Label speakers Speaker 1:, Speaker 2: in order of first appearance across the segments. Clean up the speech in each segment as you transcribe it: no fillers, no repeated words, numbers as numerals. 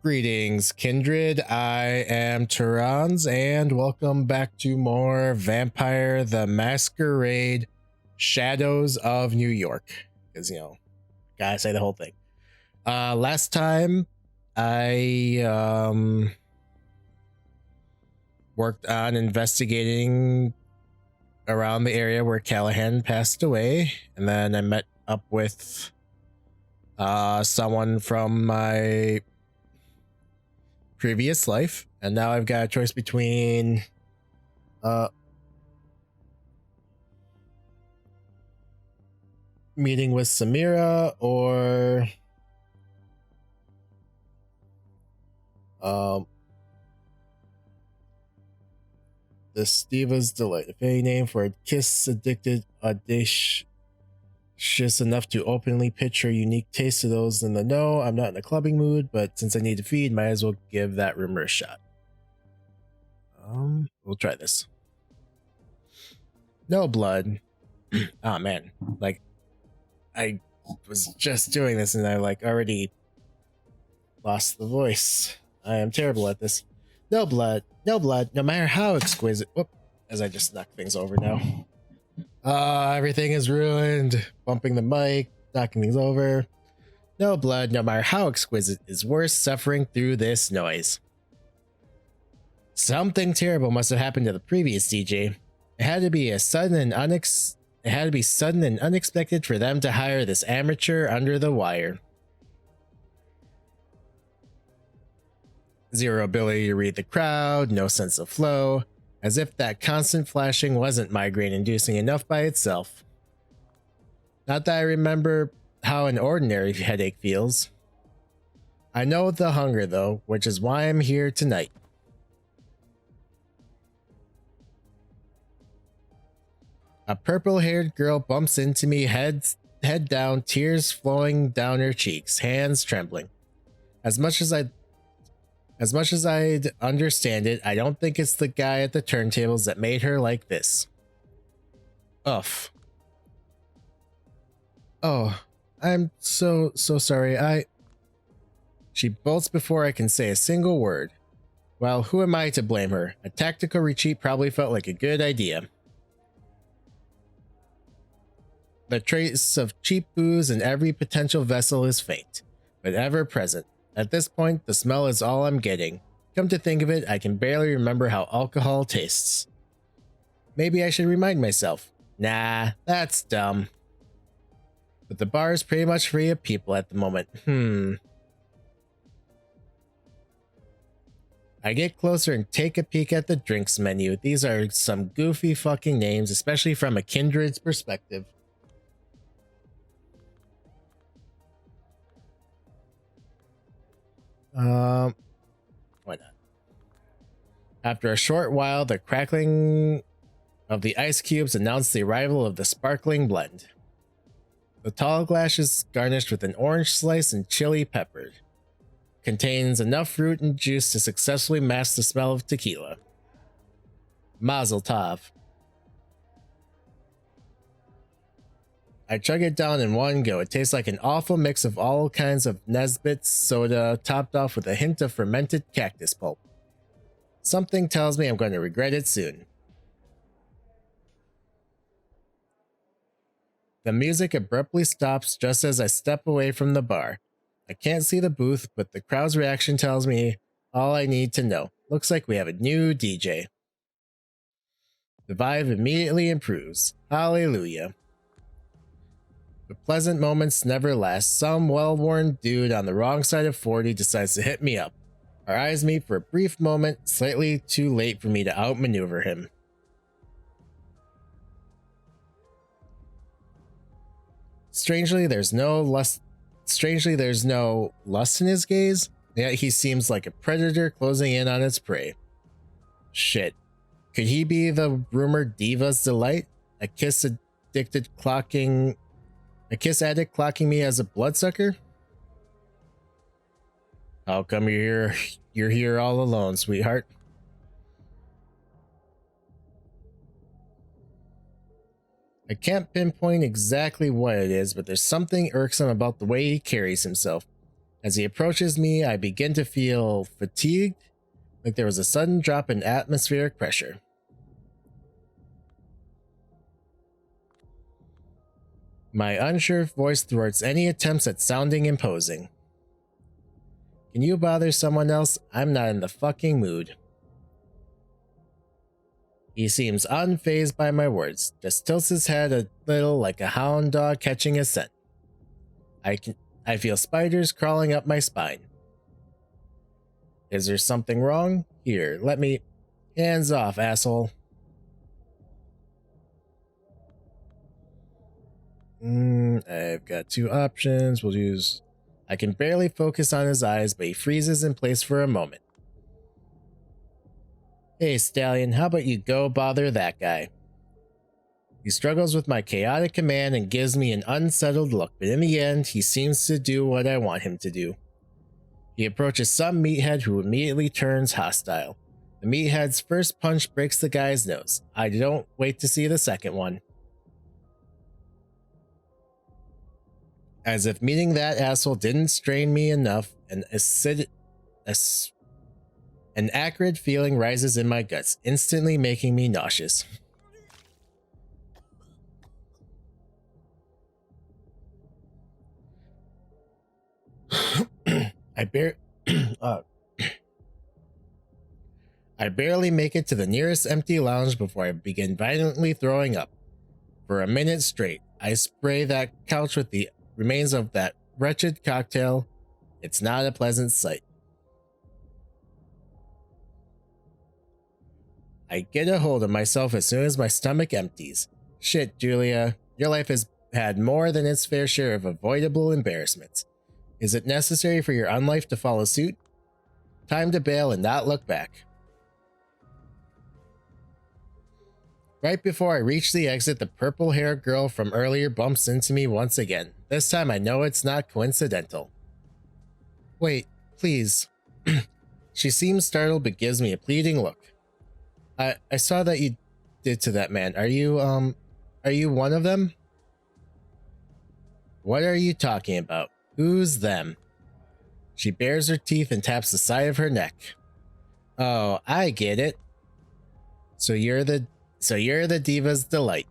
Speaker 1: Greetings, kindred. I am Teranz, and welcome back to more Vampire the Masquerade Shadows of New York. Because, gotta say the whole thing. Last time, I worked on investigating around the area where Callahan passed away, and then I met up with someone from my previous life, and now I've got a choice between meeting with Samira or the Diva's Delight. If any name for a kiss addicted audacious enough to openly pitch her unique taste to those in the know. I'm not in a clubbing mood, but since I need to feed, might as well give that rumor a shot. We'll try this. No blood. Oh man, like I was just doing this and I already lost the voice. I am terrible at this. No blood, no matter how exquisite. Whoop, as I just knock things over now. Everything is ruined. Bumping the mic, knocking things over. No blood, no matter how exquisite, is worse suffering through this noise. Something terrible must have happened to the previous DJ. It had to be sudden and unexpected for them to hire this amateur under the wire. Zero ability to read the crowd, no sense of flow. As if that constant flashing wasn't migraine-inducing enough by itself. Not that I remember how an ordinary headache feels. I know the hunger though, which is why I'm here tonight. A purple-haired girl bumps into me, head down, tears flowing down her cheeks, hands trembling. As much as I'd understand it, I don't think it's the guy at the turntables that made her like this. Ugh. Oh, I'm so sorry. She bolts before I can say a single word. Well, who am I to blame her? A tactical retreat probably felt like a good idea. The trace of cheap booze in every potential vessel is faint, but ever present. At this point, the smell is all I'm getting. Come to think of it, I can barely remember how alcohol tastes. Maybe I should remind myself. Nah, that's dumb. But the bar is pretty much free of people at the moment. I get closer and take a peek at the drinks menu. These are some goofy fucking names, especially from a kindred's perspective. Why not? After a short while, the crackling of the ice cubes announced the arrival of the sparkling blend. The tall glass is garnished with an orange slice and chili pepper. Contains enough fruit and juice to successfully mask the smell of tequila. Mazel tov. I chug it down in one go. It tastes like an awful mix of all kinds of Nesbitt's soda, topped off with a hint of fermented cactus pulp. Something tells me I'm going to regret it soon. The music abruptly stops just as I step away from the bar. I can't see the booth, but the crowd's reaction tells me all I need to know. Looks like we have a new DJ. The vibe immediately improves. Hallelujah. But pleasant moments never last. Some well-worn dude on the wrong side of 40 decides to hit me up. Our eyes meet for a brief moment, slightly too late for me to outmaneuver him. Strangely, there's no lust in his gaze, yet he seems like a predator closing in on its prey. Shit. Could he be the rumored Diva's Delight? A kiss addict clocking me as a bloodsucker? How come you're here all alone, sweetheart? I can't pinpoint exactly what it is, but there's something irksome about the way he carries himself. As he approaches me, I begin to feel fatigued, like there was a sudden drop in atmospheric pressure. My unsure voice thwarts any attempts at sounding imposing. Can you bother someone else? I'm not in the fucking mood. He seems unfazed by my words, just tilts his head a little like a hound dog catching a scent. I feel spiders crawling up my spine. Is there something wrong? Here, let me... Hands off, asshole. I've got two options. We'll use... I can barely focus on his eyes, but he freezes in place for a moment. Hey, Stallion, how about you go bother that guy? He struggles with my chaotic command and gives me an unsettled look, but in the end, he seems to do what I want him to do. He approaches some meathead who immediately turns hostile. The meathead's first punch breaks the guy's nose. I don't wait to see the second one. As if meeting that asshole didn't strain me enough, an acrid feeling rises in my guts, instantly making me nauseous. I barely make it to the nearest empty lounge before I begin violently throwing up. For a minute straight, I spray that couch with the remains of that wretched cocktail. It's not a pleasant sight. I get a hold of myself as soon as my stomach empties. Shit, Julia, your life has had more than its fair share of avoidable embarrassments. Is it necessary for your unlife to follow suit? Time to bail and not look back. Right before I reach the exit, the purple-haired girl from earlier bumps into me once again. This time I know it's not coincidental. Wait, please. She seems startled but gives me a pleading look. I saw that you did to that man. Are you one of them? What are you talking about? Who's them? She bares her teeth and taps the side of her neck. Oh, I get it. So you're the diva's delight.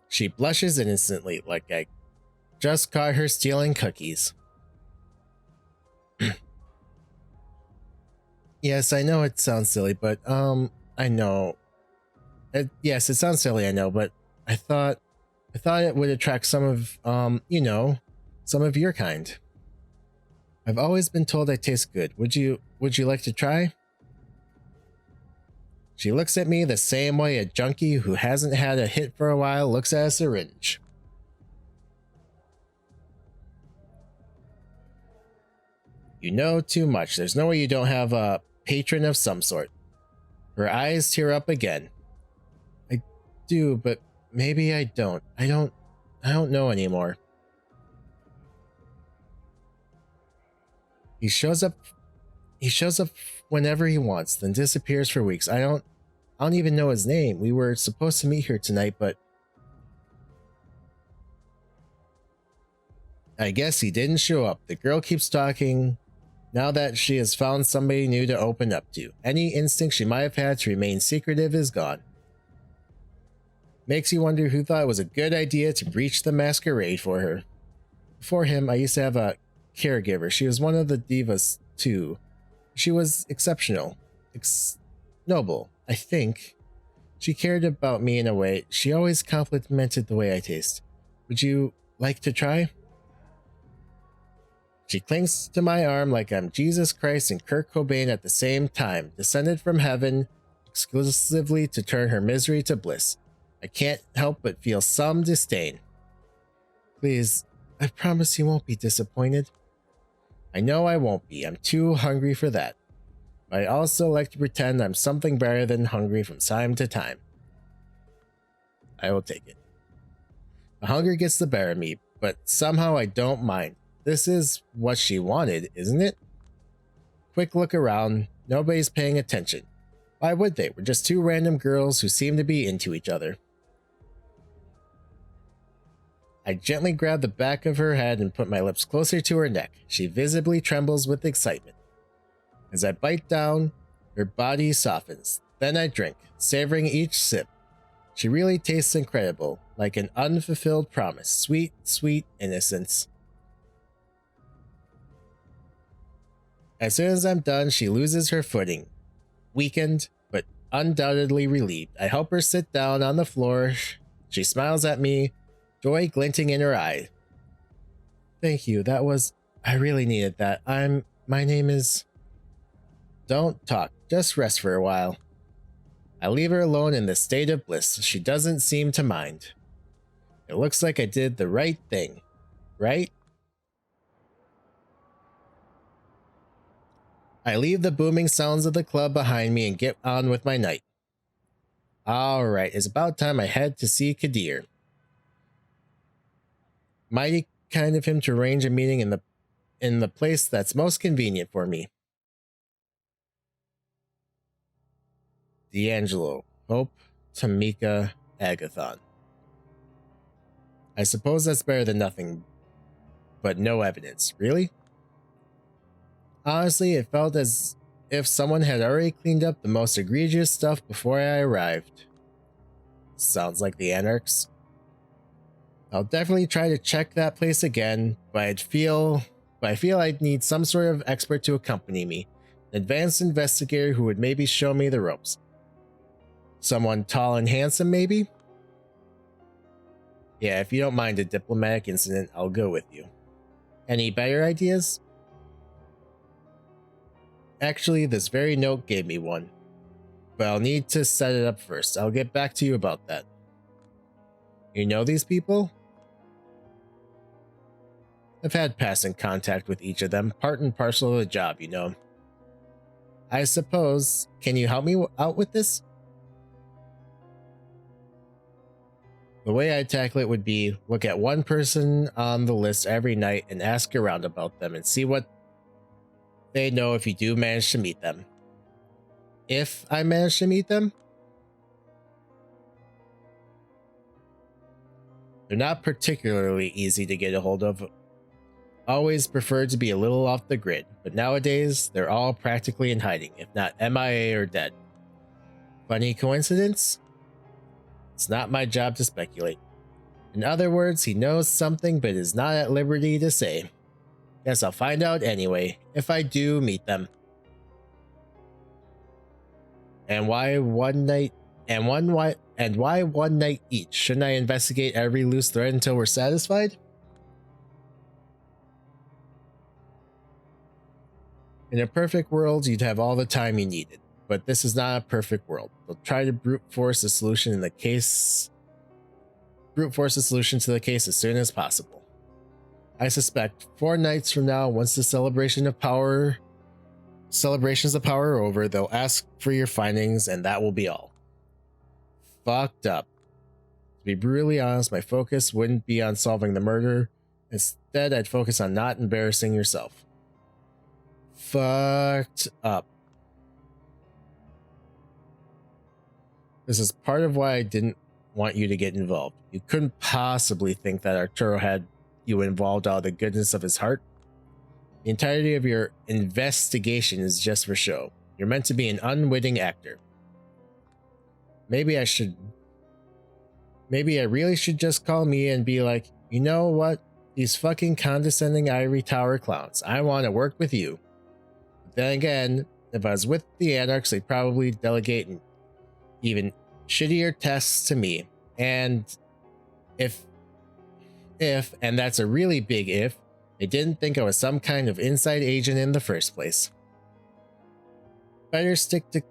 Speaker 1: She blushes innocently, like I just caught her stealing cookies. Yes, I know it sounds silly, but I know. Yes, it sounds silly, I know, but I thought it would attract some of some of your kind. I've always been told I taste good. Would you like to try? She looks at me the same way a junkie who hasn't had a hit for a while looks at a syringe. You know too much. There's no way you don't have a patron of some sort. Her eyes tear up again. I do, but maybe I don't. I don't know anymore. He shows up whenever he wants, then disappears for weeks. I don't even know his name. We were supposed to meet here tonight, but I guess he didn't show up. The girl keeps talking now that she has found somebody new to open up to. Any instinct she might have had to remain secretive is gone. Makes you wonder who thought it was a good idea to breach the masquerade for her. Before him, I used to have a caregiver. She was one of the divas too. She was exceptional. Noble, I think. She cared about me in a way. She always complimented the way I taste. Would you like to try? She clings to my arm like I'm Jesus Christ and Kurt Cobain at the same time, descended from heaven exclusively to turn her misery to bliss. I can't help but feel some disdain. Please, I promise you won't be disappointed. I know I won't be. I'm too hungry for that. But I also like to pretend I'm something better than hungry from time to time. I will take it. The hunger gets the better of me, but somehow I don't mind. This is what she wanted, isn't it? Quick look around. Nobody's paying attention. Why would they? We're just two random girls who seem to be into each other. I gently grab the back of her head and put my lips closer to her neck. She visibly trembles with excitement. As I bite down, her body softens. Then I drink, savoring each sip. She really tastes incredible, like an unfulfilled promise. Sweet, sweet innocence. As soon as I'm done, she loses her footing. Weakened, but undoubtedly relieved. I help her sit down on the floor. She smiles at me, joy glinting in her eye. Thank you, I really needed that. My name is... Don't talk, just rest for a while. I leave her alone in this state of bliss. She doesn't seem to mind. It looks like I did the right thing, right? I leave the booming sounds of the club behind me and get on with my night. Alright, it's about time I head to see Kadir. Mighty kind of him to arrange a meeting in the place that's most convenient for me. D'Angelo, Hope, Tamika, Agathon. I suppose that's better than nothing, but no evidence. Really? Honestly, it felt as if someone had already cleaned up the most egregious stuff before I arrived. Sounds like the Anarchs. I'll definitely try to check that place again, but I feel I'd need some sort of expert to accompany me, an advanced investigator who would maybe show me the ropes. Someone tall and handsome, maybe? Yeah, if you don't mind a diplomatic incident, I'll go with you. Any better ideas? Actually, this very note gave me one, but I'll need to set it up first. I'll get back to you about that. You know these people? I've had passing contact with each of them, part and parcel of the job, you know. I suppose, can you help me out with this? The way I'd tackle it would be look at one person on the list every night and ask around about them and see what they know if you do manage to meet them. If I manage to meet them? They're not particularly easy to get a hold of. Always preferred to be a little off the grid, but nowadays they're all practically in hiding, if not MIA or dead. Funny coincidence? It's not my job to speculate. In other words, he knows something but is not at liberty to say. Guess I'll find out anyway, if I do meet them. And why one night each? Shouldn't I investigate every loose thread until we're satisfied? In a perfect world, you'd have all the time you needed, but this is not a perfect world. We'll try to brute force a solution to the case as soon as possible. I suspect 4 nights from now, once the celebrations of power are over, they'll ask for your findings, and that will be all. Fucked up. To be brutally honest, my focus wouldn't be on solving the murder. Instead, I'd focus on not embarrassing yourself. Fucked up. This is part of why I didn't want you to get involved. You couldn't possibly think that Arturo had you involved out of the goodness of his heart. The entirety of your investigation is just for show. You're meant to be an unwitting actor. Maybe I really should just call Mia and be like, you know what? These fucking condescending ivory tower clowns. I want to work with you. But then again, if I was with the Anarchs, they'd probably delegate even shittier tasks to me. And if, and that's a really big if, they didn't think I was some kind of inside agent in the first place. Better stick to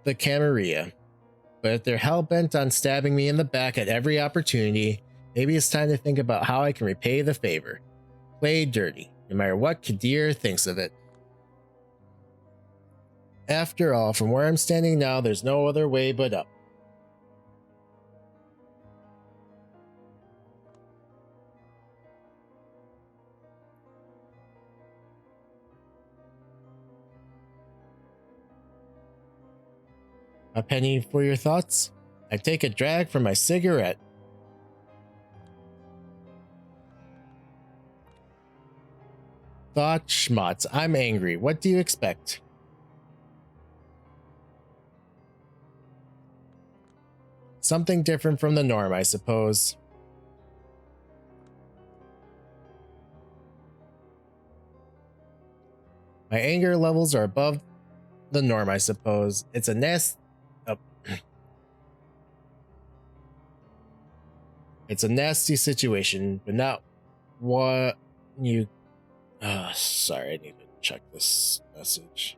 Speaker 1: the Camarilla. But if they're hell-bent on stabbing me in the back at every opportunity, maybe it's time to think about how I can repay the favor. Play dirty, no matter what Kadir thinks of it. After all, from where I'm standing now, there's no other way but up. A penny for your thoughts? I take a drag from my cigarette. Thought schmutz. I'm angry. What do you expect? Something different from the norm, I suppose. My anger levels are above the norm, I suppose. It's a nest. It's a nasty situation, but not what you. Sorry, I need to check this message.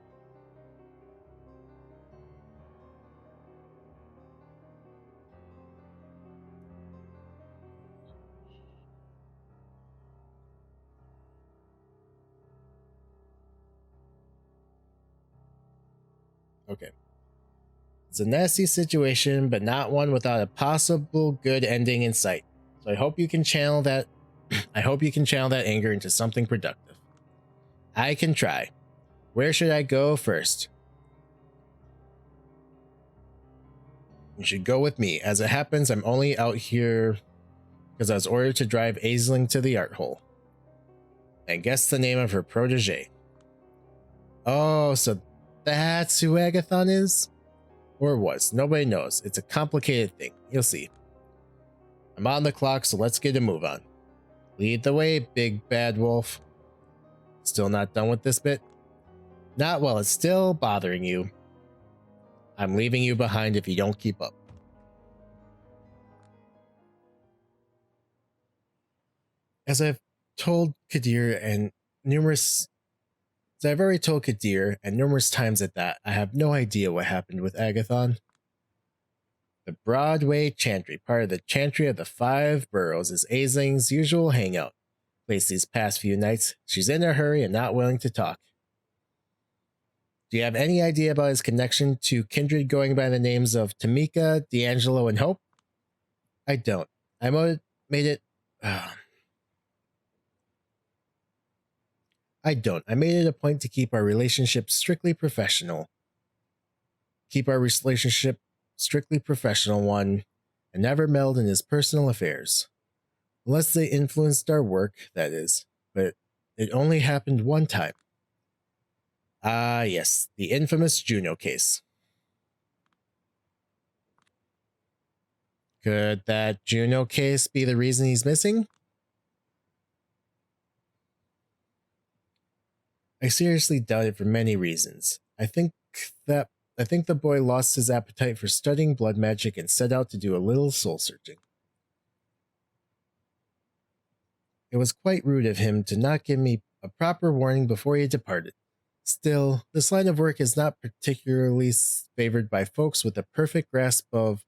Speaker 1: Okay. It's a nasty situation, but not one without a possible good ending in sight. So I hope you can channel that. I hope you can channel that anger into something productive. I can try. Where should I go first? You should go with me. As it happens, I'm only out here because I was ordered to drive Aisling to the art hole. And guess the name of her protege. Oh, so that's who Agathon is? Or was. Nobody knows. It's a complicated thing. You'll see. I'm on the clock, so let's get a move on. Lead the way, big bad wolf. Still not done with this bit? Not while it's still bothering you. I'm leaving you behind if you don't keep up. As I've told Kadir and numerous As I've already told Kadir, and numerous times at that, I have no idea what happened with Agathon. The Broadway Chantry, part of the Chantry of the Five Boroughs, is Aisling's usual hangout place these past few nights. She's in a hurry and not willing to talk. Do you have any idea about his connection to kindred going by the names of Tamika, D'Angelo, and Hope? I don't. I made it a point to keep our relationship strictly professional. One, and never meddle in his personal affairs. Unless they influenced our work, that is. But it only happened one time. Ah, yes, the infamous Juno case. Could that Juno case be the reason he's missing? I seriously doubt it for many reasons. I think the boy lost his appetite for studying blood magic and set out to do a little soul searching. It was quite rude of him to not give me a proper warning before he departed. Still, this line of work is not particularly favored by folks with a perfect grasp of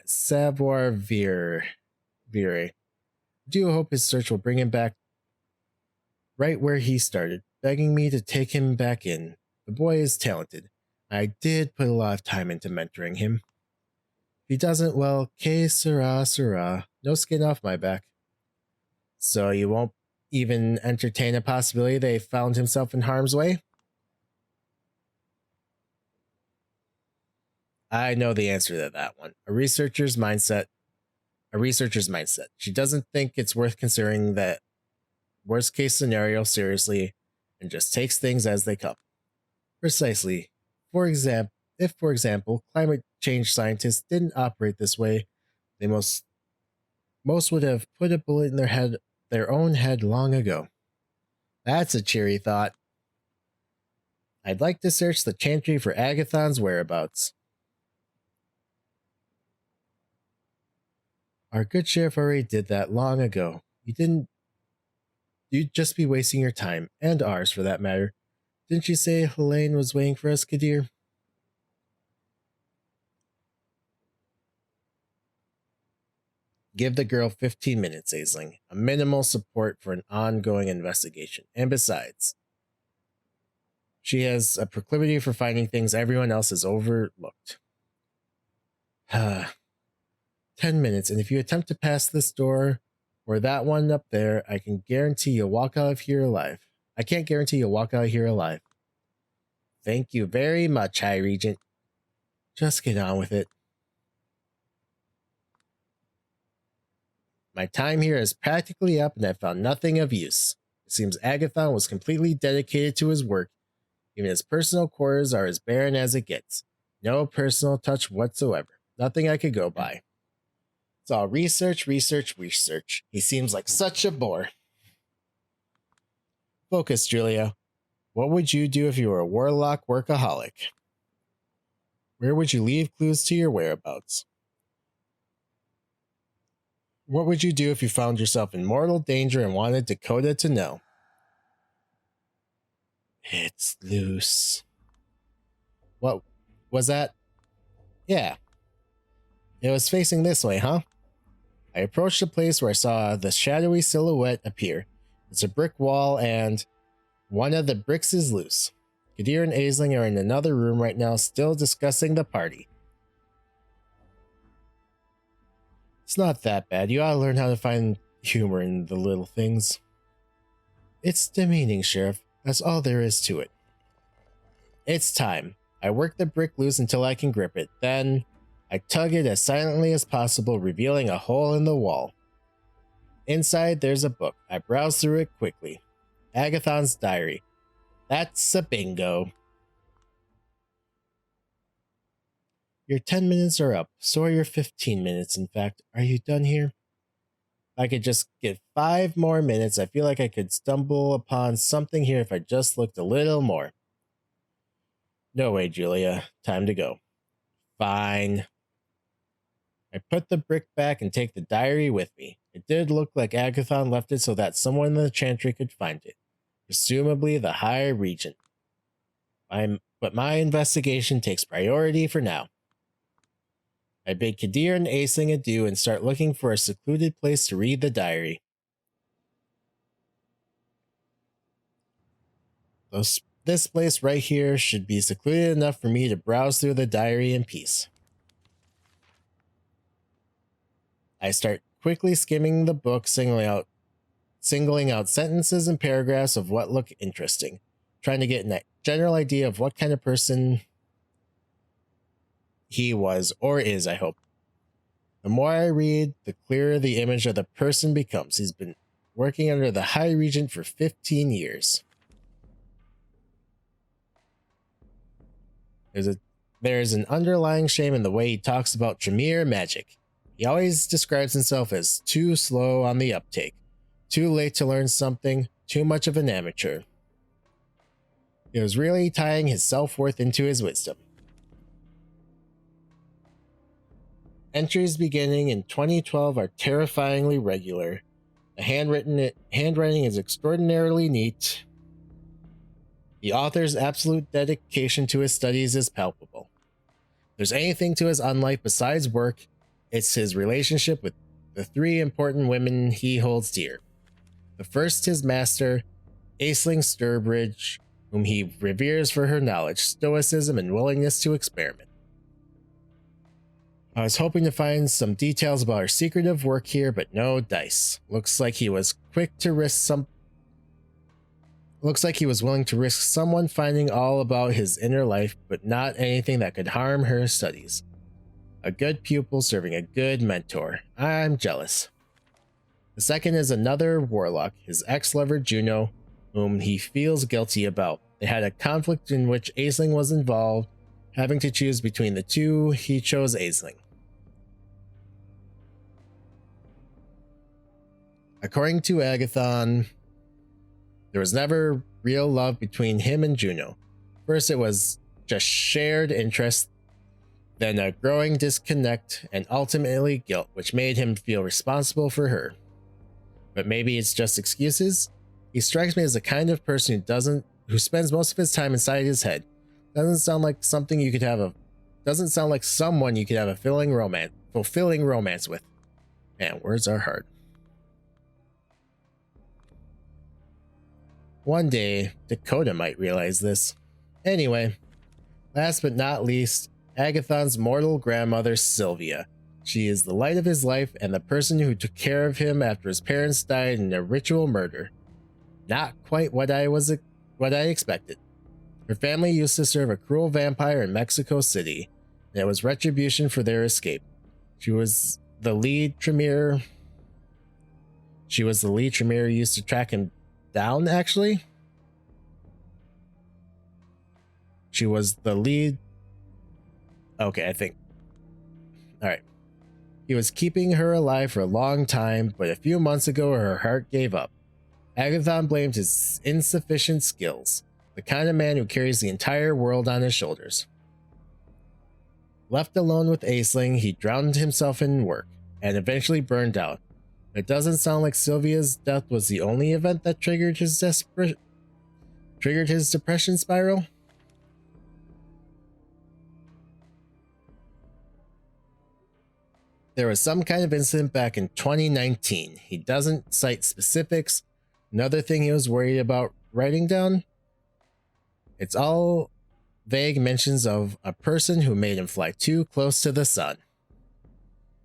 Speaker 1: savoir-vivre. I do hope his search will bring him back right where he started, begging me to take him back in. The boy is talented. I did put a lot of time into mentoring him. If he doesn't, well, que sera, sera. No skin off my back. So you won't even entertain a possibility that he found himself in harm's way? I know the answer to that one. A researcher's mindset. She doesn't think it's worth considering that worst case scenario seriously and just takes things as they come. Precisely. If, for example, climate change scientists didn't operate this way, they most would have put a bullet in their own head long ago. That's a cheery thought. I'd like to search the Chantry for Agathon's whereabouts. Our good sheriff already did that long ago. You'd just be wasting your time, and ours for that matter. Didn't you say Helene was waiting for us, Kadir? Give the girl 15 minutes, Aisling. A minimal support for an ongoing investigation. And besides, she has a proclivity for finding things everyone else has overlooked. 10 minutes, and if you attempt to pass this door or that one up there, I can guarantee you'll walk out of here alive. I can't guarantee you'll walk out of here alive. Thank you very much, High Regent. Just get on with it. My time here is practically up and I found nothing of use. It seems Agathon was completely dedicated to his work. Even his personal quarters are as barren as it gets. No personal touch whatsoever. Nothing I could go by. It's all research, research, research. He seems like such a bore. Focus, Julia. What would you do if you were a warlock workaholic? Where would you leave clues to your whereabouts? What would you do if you found yourself in mortal danger and wanted Dakota to know? It's loose. What was that? Yeah. It was facing this way, huh? I approached the place where I saw the shadowy silhouette appear. It's a brick wall and one of the bricks is loose. Kadir and Aisling are in another room right now, still discussing the party. It's not that bad. You ought to learn how to find humor in the little things. It's demeaning, Sheriff. That's all there is to it. It's time. I work the brick loose until I can grip it. Then I tug it as silently as possible, revealing a hole in the wall. Inside, there's a book. I browse through it quickly. Agathon's diary. That's a bingo. Your 10 minutes are up, so are your 15 minutes, in fact. Are you done here? I could just get 5 more minutes. I feel like I could stumble upon something here if I just looked a little more. No way, Julia. Time to go. Fine. I put the brick back and take the diary with me. It did look like Agathon left it so that someone in the Chantry could find it. Presumably the High Regent. But my investigation takes priority for now. I bid Kadir and Aisling adieu and start looking for a secluded place to read the diary. This place right here should be secluded enough for me to browse through the diary in peace. I start quickly skimming the book, singling out sentences and paragraphs of what look interesting, trying to get a general idea of what kind of person he was, or is, I hope. The more I read, the clearer the image of the person becomes. He's been working under the High Regent for 15 years. There's an underlying shame in the way he talks about Tremere magic. He always describes himself as too slow on the uptake, too late to learn something, too much of an amateur. He was really tying his self-worth into his wisdom. Entries beginning in 2012 are terrifyingly regular. The handwriting is extraordinarily neat. The author's absolute dedication to his studies is palpable. If there's anything to his unlife besides work, it's his relationship with the 3 important women he holds dear. The first, his master, Aisling Sturbridge, whom he reveres for her knowledge, stoicism, and willingness to experiment. I was hoping to find some details about her secretive work here, but no dice. Looks like he was willing to risk someone finding all about his inner life, but not anything that could harm her studies. A good pupil serving a good mentor. I'm jealous. The second is another warlock, his ex-lover Juno, whom he feels guilty about. They had a conflict in which Aisling was involved. Having to choose between the two, he chose Aisling. According to Agathon, there was never real love between him and Juno. First it was just shared interest, then a growing disconnect, and ultimately guilt, which made him feel responsible for her. But maybe it's just excuses? He strikes me as the kind of person who spends most of his time inside his head. Doesn't sound like someone you could have a fulfilling romance with. Man, words are hard. One day, Dakota might realize this. Anyway, last but not least, Agathon's mortal grandmother, Sylvia. She is the light of his life and the person who took care of him after his parents died in a ritual murder. Not quite what I expected. Her family used to serve a cruel vampire in Mexico City, and it was retribution for their escape. She was the lead Tremere She was the lead Camarilla used to track him down, actually. She was the lead. Okay, I think. Alright. He was keeping her alive for a long time, but a few months ago her heart gave up. Agathon blamed his insufficient skills, the kind of man who carries the entire world on his shoulders. Left alone with Aisling, he drowned himself in work, and eventually burned out. It doesn't sound like Sylvia's death was the only event that triggered his depression spiral. There was some kind of incident back in 2019. He doesn't cite specifics. Another thing he was worried about writing down? It's all vague mentions of a person who made him fly too close to the sun.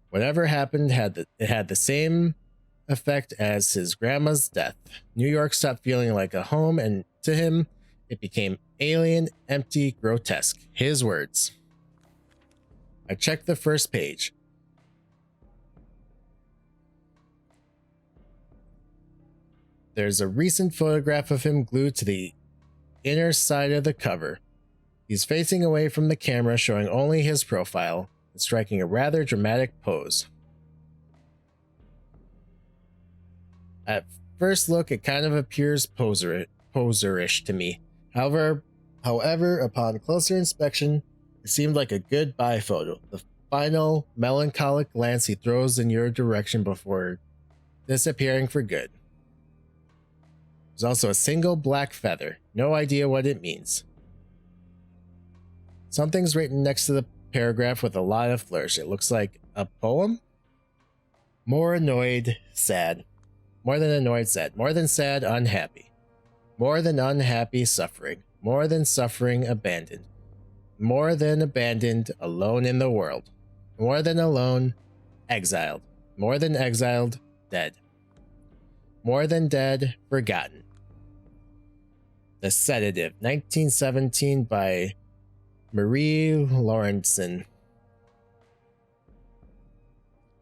Speaker 1: Whatever happened had the same effect as his grandma's death. New York stopped feeling like a home, and to him, it became alien, empty, grotesque. His words. I checked the first page. There's a recent photograph of him glued to the inner side of the cover. He's facing away from the camera, showing only his profile, and striking a rather dramatic pose. At first look, it kind of appears poserish to me. However, upon closer inspection, it seemed like a goodbye photo. The final melancholic glance he throws in your direction before disappearing for good. There's also a single black feather. No idea what it means. Something's written next to the paragraph with a lot of flourish. It looks like a poem? More annoyed, sad. More than annoyed, sad. More than sad, unhappy. More than unhappy, suffering. More than suffering, abandoned. More than abandoned, alone in the world. More than alone, exiled. More than exiled, dead. More than dead, forgotten. The Sedative, 1917 by Marie Laurencin.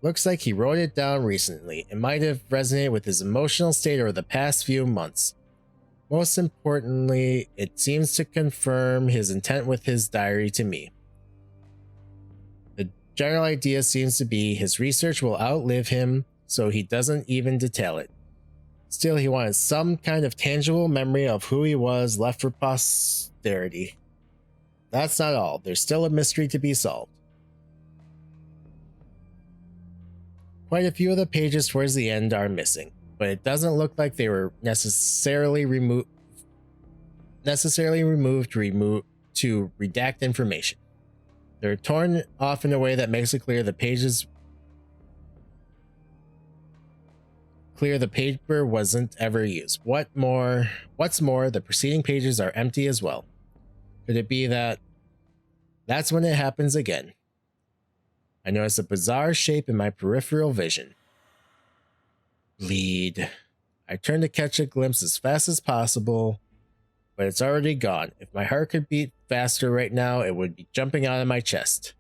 Speaker 1: Looks like he wrote it down recently. It might have resonated with his emotional state over the past few months. Most importantly, it seems to confirm his intent with his diary to me. The general idea seems to be his research will outlive him, so he doesn't even detail it. Still, he wanted some kind of tangible memory of who he was left for posterity. That's not all. There's still a mystery to be solved. Quite a few of the pages towards the end are missing, but it doesn't look like they were necessarily removed to redact information. They're torn off in a way that makes it clear the paper wasn't ever used. What's more, the preceding pages are empty as well. Could it be that that's when it happens again? I notice a bizarre shape in my peripheral vision. Bleed. I turn to catch a glimpse as fast as possible, but it's already gone. If my heart could beat faster right now, it would be jumping out of my chest.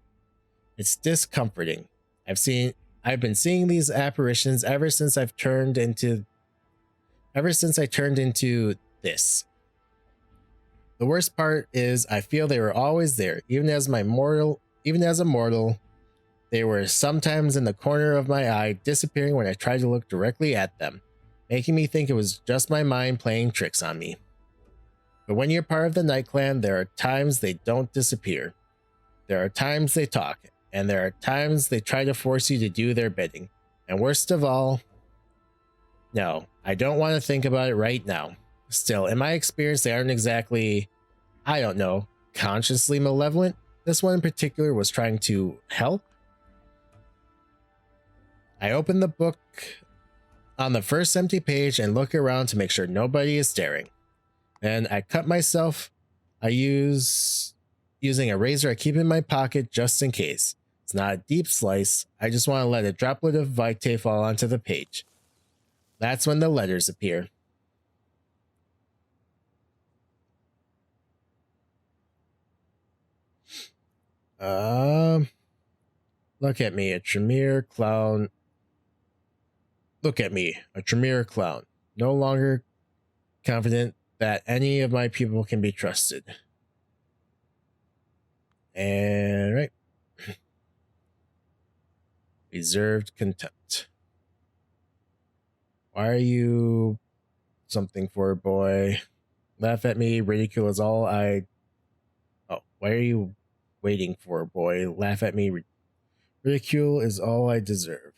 Speaker 1: It's discomforting. I've been seeing these apparitions ever since I turned into this. The worst part is I feel they were always there, even as a mortal, they were sometimes in the corner of my eye, disappearing when I tried to look directly at them, making me think it was just my mind playing tricks on me. But when you're part of the Night Clan, there are times they don't disappear. There are times they talk, and there are times they try to force you to do their bidding. And worst of all, no, I don't want to think about it right now. Still, in my experience, they aren't exactly, I don't know, consciously malevolent. This one in particular was trying to help. I open the book on the first empty page and look around to make sure nobody is staring. Then I cut myself. Using a razor I keep in my pocket just in case. It's not a deep slice. I just want to let a droplet of Vitae fall onto the page. That's when the letters appear. Look at me, a Tremere clown. Look at me, a Tremere clown, no longer confident that any of my people can be trusted. And right. Reserved contempt. Why are you something for a boy? Laugh at me, ridicule is all I... Oh, why are you waiting for a boy? Laugh at me, ridicule is all I deserve.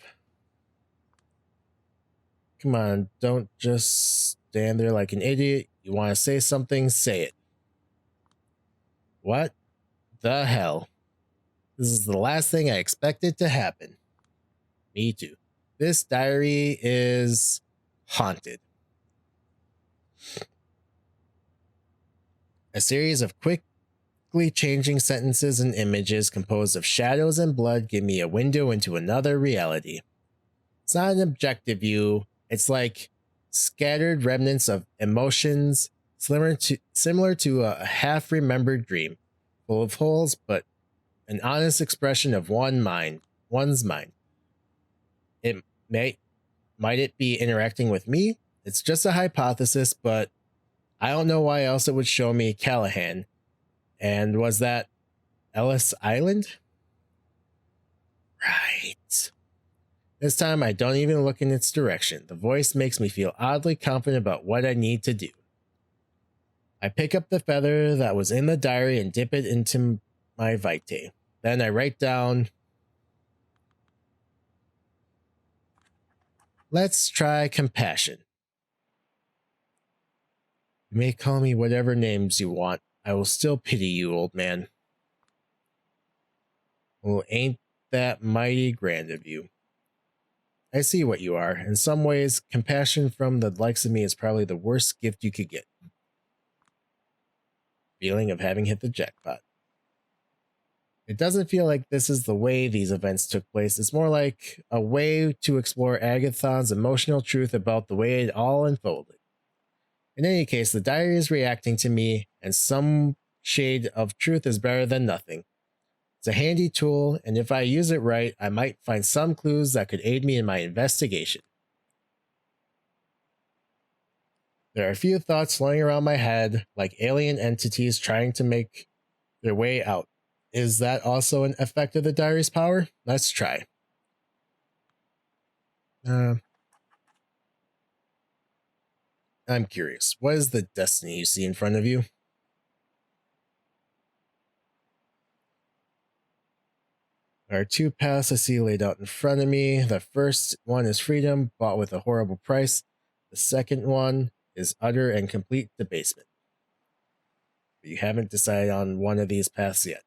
Speaker 1: Come on, don't just stand there like an idiot. You want to say something, say it. What the hell? This is the last thing I expected to happen. Me too. This diary is haunted. A series of quickly changing sentences and images composed of shadows and blood give me a window into another reality. It's not an objective view. It's like scattered remnants of emotions, similar to a half-remembered dream, full of holes, but an honest expression of one's mind. It might it be interacting with me? It's just a hypothesis, but I don't know why else it would show me Callahan. And was that Ellis Island? Right. This time I don't even look in its direction. The voice makes me feel oddly confident about what I need to do. I pick up the feather that was in the diary and dip it into my vitae. Then I write down, let's try compassion. You may call me whatever names you want. I will still pity you, old man. Well, ain't that mighty grand of you? I see what you are. In some ways, compassion from the likes of me is probably the worst gift you could get. Feeling of having hit the jackpot. It doesn't feel like this is the way these events took place. It's more like a way to explore Agathon's emotional truth about the way it all unfolded. In any case, the diary is reacting to me, and some shade of truth is better than nothing. It's a handy tool, and if I use it right, I might find some clues that could aid me in my investigation. There are a few thoughts floating around my head, like alien entities trying to make their way out. Is that also an effect of the diary's power? Let's try. I'm curious. What is the destiny you see in front of you? There are two paths I see laid out in front of me. The first one is freedom, bought with a horrible price. The second one is utter and complete debasement. But you haven't decided on one of these paths yet.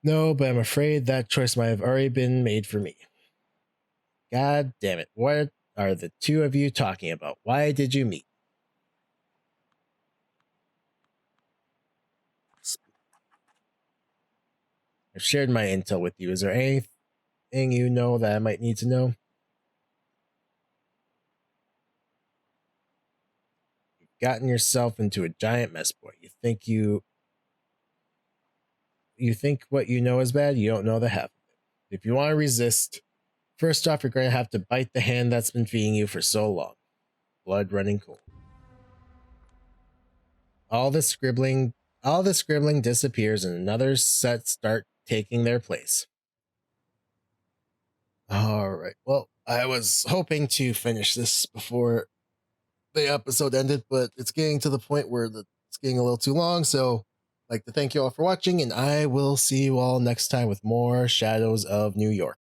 Speaker 1: No, but I'm afraid that choice might have already been made for me. God damn it. What are the two of you talking about? Why did you meet? I've shared my intel with you. Is there anything you know that I might need to know? You've gotten yourself into a giant mess, boy. You think what you know is bad, you don't know the half of it. If you want to resist, first off, you're going to have to bite the hand that's been feeding you for so long. Blood running cold. All the scribbling disappears and another set start taking their place. All right. Well, I was hoping to finish this before the episode ended, but it's getting to the point where it's getting a little too long. So I'd like to thank you all for watching, and I will see you all next time with more Shadows of New York.